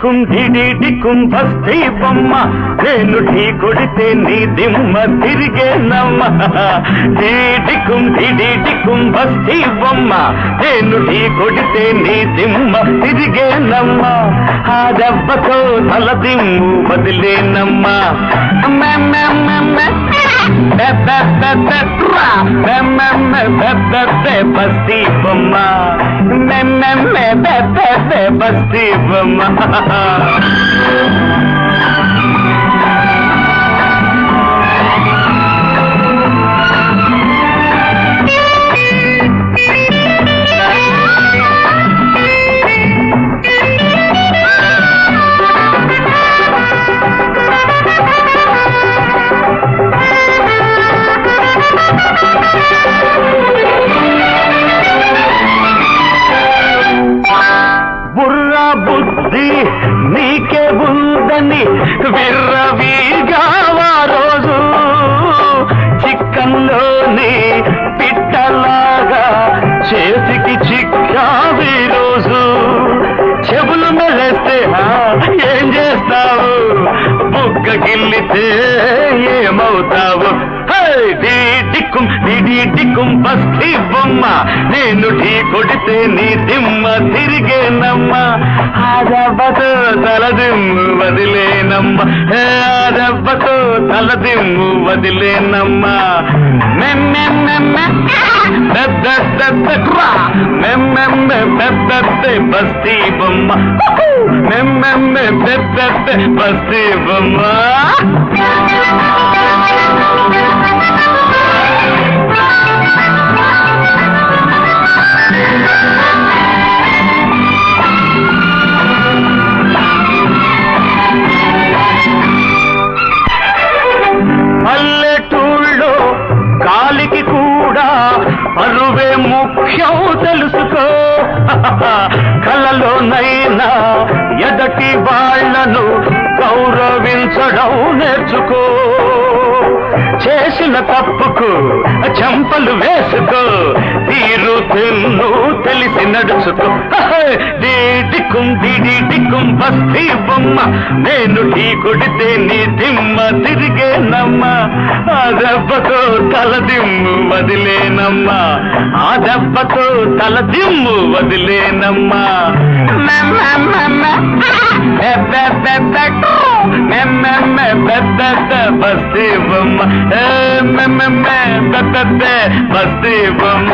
డికుం బస్తీ బొమ్మ నేను ఢీ కొడితే నీ దిమ్మ తిరిగేనమ్మ డికుం బస్తీ బొమ్మ నేను ఢీ కొడితే నీ దిమ్మ తిరిగేనమ్మ ఆ దెబ్బతో తల దిమ్ము వదిలేనమ్మ బస్తీ బొమ్మ బస్తీ బొమ్మ బుద్ధి నీకే ఉందని విర్రవీగా రోజు చిక్కన్లోని పిట్టలాగా చేతికి చిక్కావి రోజు చెవులు మెలేస్తే ఏం చేస్తావు బుగ్గ గిల్లితే ఏమవుతావు డికుం బస్తీ బొమ్మ నేను ఢీ కొడితే నీ దిమ్మ తిరిగేనమ్మ ఆ దెబ్బతో తలదిమ్ము వదిలేనమ్మ ఆ దెబ్బతో తలదిమ్ము వదిలేనమ్మ బస్తీ బొమ్మ బస్తీ బొమ్మ పల్లెటూళ్ళో కాలికి కూడా పరువే ముఖ్యం తెలుసుకో కలలోనైనా ఎదటి వాళ్లను గౌరవించడం నేర్చుకో చేసిన తప్పుకు చెంపలు వేసుకో తీరు తిన్ను తెలిసి నడుచుకో డికుం బస్తీ బొమ్మ నేను ఢీ కొడితే నీ దిమ్మ తిరిగేనమ్మ ఆ దెబ్బతో తలదిమ్ము వదిలేనమ్మ ఆ దెబ్బతో తలదిమ్ము వదిలేనమ్మ బస్తీ బొమ్మ బస్తీ బొమ్మ